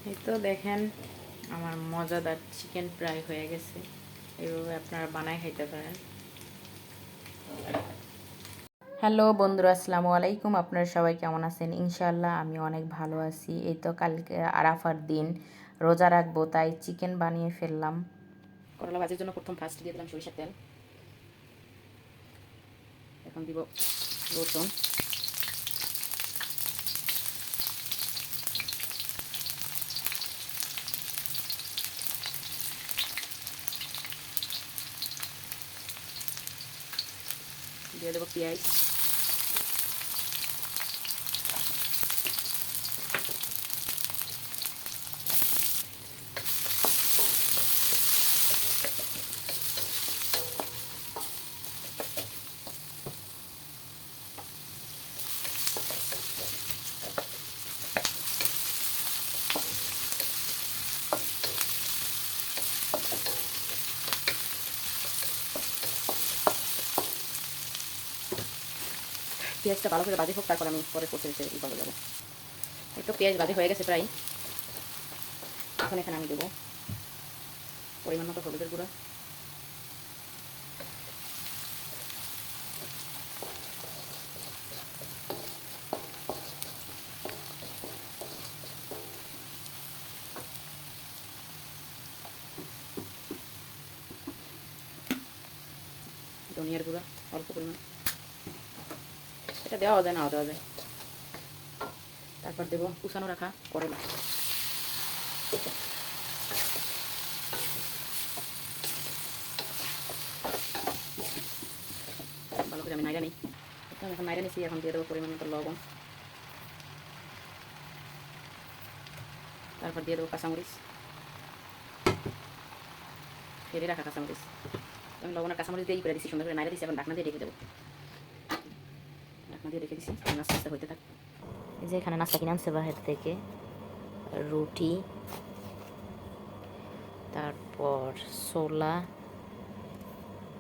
এই তো দেখেন আমার মজাদার চিকেন ফ্রাই হয়ে গেছে। এইভাবে আপনারা বানায় খাইতে পারেন। হ্যালো বন্ধুরা, আসসালামু আলাইকুম। আপনারা সবাই কেমন আছেন? ইনশাআল্লাহ আমি অনেক ভালো আছি। এই তো কালকে আরাফার দিন, রোজা রাখবো, তাই চিকেন বানিয়ে ফেললাম। করলা ভাজির জন্য প্রথম ফার্স্ট দিয়ে দিলাম সরিষার তেল। এখন দিব রসুন, দিয়ে দেবো পেঁয়াজ, পেঁয়াজটা ভালো করে ভাজি হোক, তারপর আমি পরে কষে ই করে যাবো। এই তো পেঁয়াজ ভাজি হয়ে গেছে প্রায়। এখন এখানে আমি দেবো পরিমাণ মতো হলুদের গুঁড়া, ধনিয়ার গুঁড়া অল্প পরিমাণ, এটা দেওয়া যায় নাও দেওয়া যায়। তারপর দেবো কুচানো রাখা করলা, ভালো করে আমি নাইড়া নিই। এখন নাইড়া নিচ্ছি, এখন দিয়ে দেবো পরিমাণ মতো লবণ, তারপর দিয়ে দেবো কাঁচামরিচ, ফেলে রাখা কাঁচামরিচ। আমি লবণ আর কাঁচামরিচ দিয়েই করে দিচ্ছি, সুন্দর করে নাইড়া দিচ্ছি। এখন ঢাকনা দিয়ে রেখে দেবো, ঢাকনা দিয়ে রেখে দিচ্ছি, নাস্তা আস্তে হইতে থাক। এই যে এখানে নাস্তা কিনে আনছে বাহির থেকে, রুটি, তারপর ছোলা,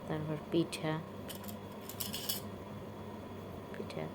তারপর পিঠা পিঠা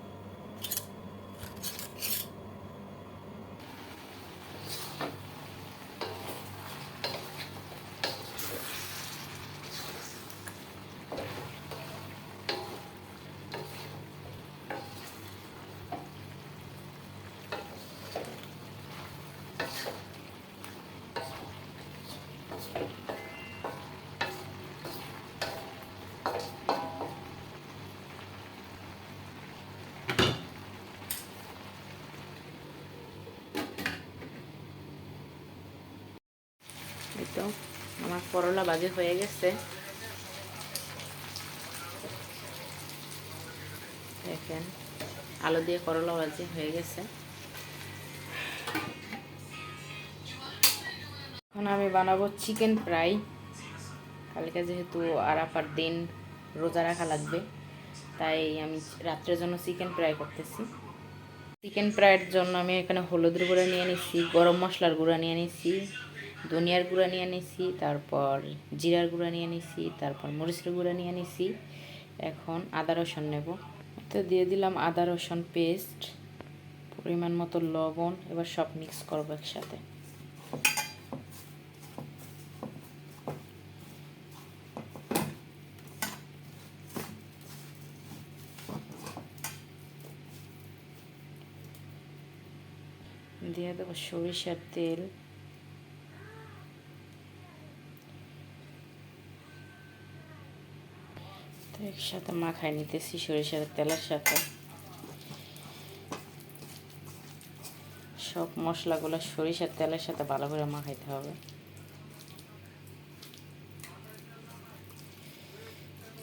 এই তো আমার করলা ভাজি হয়ে গেছে। দেখেন আলু দিয়ে করলা ভাজি হয়ে গেছে। এখন আমি বানাবো চিকেন ফ্রাই। কালকে যেহেতু আরাফার দিন, রোজা রাখা লাগবে, তাই আমি রাত্রের জন্য চিকেন ফ্রাই করতেছি। চিকেন ফ্রাইয়ের জন্য আমি এখানে হলুদের গুঁড়া নিয়ে নিচ্ছি, গরম মশলার গুঁড়া নিয়ে নিচ্ছি, ধনিয়ার গুঁড়া নিয়ে নিচ্ছি, তারপর জিরার গুঁড়া নিয়ে নিচ্ছি, তারপর মরিচের গুঁড়া নিয়ে নিচ্ছি। এখন আদা রসুন নেব, তো দিয়ে দিলাম আদা রসুন পেস্ট, পরিমাণ মতো লবণ। এবার সব মিক্স করবো একসাথে। দিয়ে দেবো সরিষার তেল, তো একসাথে মাখায় নিতেছি সরিষার তেলের সাথে। সব মশলাগুলো সরিষার তেলের সাথে ভালো করে মাখাইতে হবে।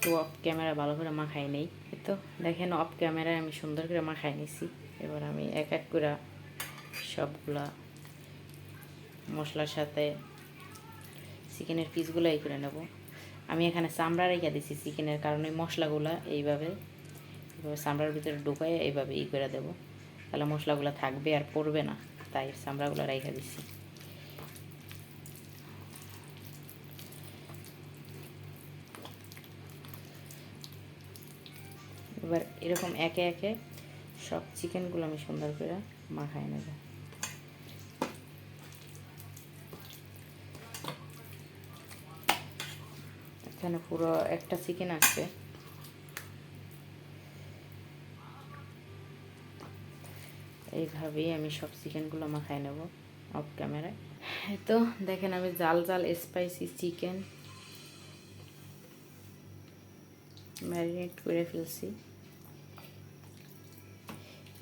তো অফ ক্যামেরা ভালো করে মাখাই নেই, তো দেখেন অফ ক্যামেরায় আমি সুন্দর করে মাখাই নিছি। এবার আমি এক এক করে সবগুলা মশলার সাথে চিকেনের পিসগুলো এই করে নেব। আমি এখানে চামড়া রেখে দিছি চিকেনের, কারণে মশলাগুলো এইভাবে চামড়ার ভিতরে ঢুকাই এইভাবে ই করে দেবো, তাহলে মশলাগুলো থাকবে আর পড়বে না, তাই চামড়াগুলো রেখে দিছি। এবার এরকম একে একে সব চিকেনগুলো আমি সুন্দর করে মাখাই নেব। এখানে পুরো একটা চিকেন আছে। এইভাবেই আমি সব চিকেনগুলো মাখায় নেব অফ ক্যামেরায়। তো দেখেন আমি জাল জাল স্পাইসি চিকেন ম্যারিনেট করে ফেলছি।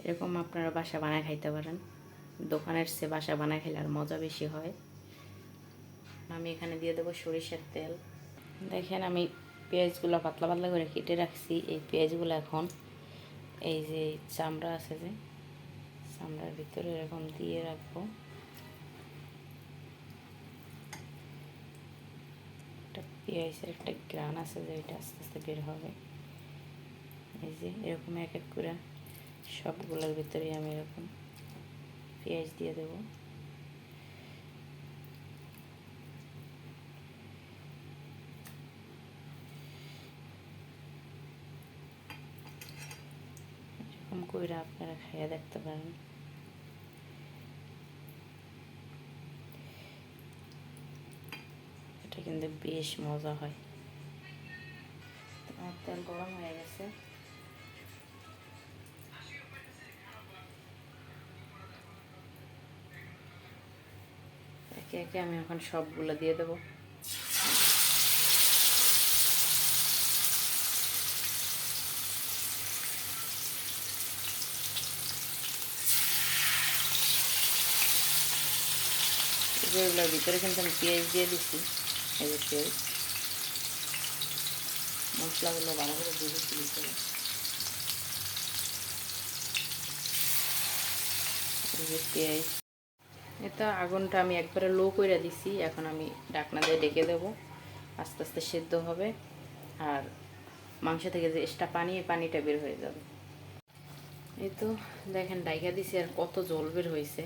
এরকম আপনারা বাসা বানায় খাইতে পারেন, দোকানের চেয়ে বাসা বানায় খেলে আর মজা বেশি হয়। আমি এখানে দিয়ে দেবো সরিষার তেল। দেখেন আমি পেঁয়াজগুলো পাতলা পাতলা করে কেটে রাখছি। এই পেঁয়াজগুলো এখন এই যে চামড়া আছে, যে চামড়ার ভিতরে এরকম দিয়ে রাখবো। একটা পেঁয়াজের একটা গ্রান আছে যে এটা আস্তে আস্তে বের হবে। এই যে এরকম এক এক করে সবগুলোর ভিতরে আমি এরকম পেঁয়াজ দিয়ে দেবো। এরকম করে আপনারা খাইয়ে দেখতে পারেন। এটা কিন্তু বেশ মজা হয়। আমার তেল গরম হয়ে গেছে। একে একে আমি এখন সবগুলো দিয়ে দেবো। এগুলোর ভিতরে কিন্তু আমি পেঁয়াজ দিয়ে দিচ্ছি। এই যে পেঁয়াজ মশলাগুলো ভালো করে দিয়ে দিচ্ছি ভিতরে। এই যে পেঁয়াজ, এটা আগুনটা আমি একবারে লো করে দিছি। এখন আমি ঢাকনা দিয়ে ঢেকে দেবো, আস্তে আস্তে সেদ্ধ হবে। আর মাংস থেকে যে এক্সট্রা পানি, এই পানিটা বের হয়ে যাবে। এই তো দেখেন ডাইকা দিছি, আর কত জল বের হয়েছে।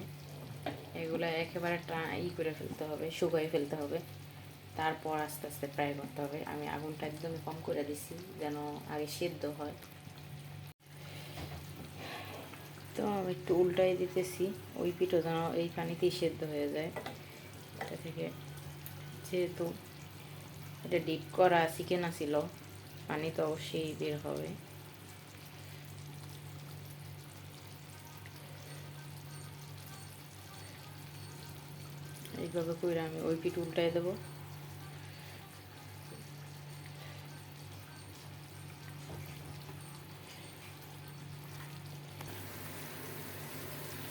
এগুলো একেবারে করে ফেলতে হবে, শুকাই ফেলতে হবে, তারপর আস্তে আস্তে ফ্রাই করতে হবে। আমি আগুনটা একদমই কম করে দিছি যেন আগে সেদ্ধ হয়। তো আমি একটু উল্টাই দিতেছি, ওই পিঠও যেন এই পানিতেই সেদ্ধ হয়ে যায়। এটা থেকে যেহেতু এটা ডিপ করা চিকেন আছিল, পানি তো অবশ্যই বের হবে। এইভাবে করে আমি ওই পিঠ উল্টাই দেবো।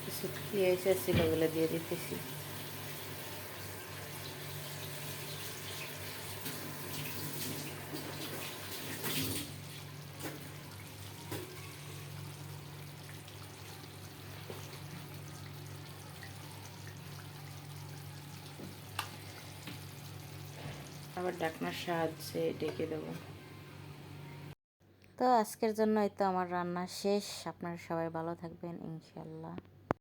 কিছু পেঁয়াজ ছিল ওগুলো দিয়ে দিতেছি। আবার ঢাকনার সাহায্যে ঢেকে দেবো। তো আজকের জন্য এই তো আমার রান্না শেষ। আপনারা সবাই ভালো থাকবেন ইনশাল্লাহ।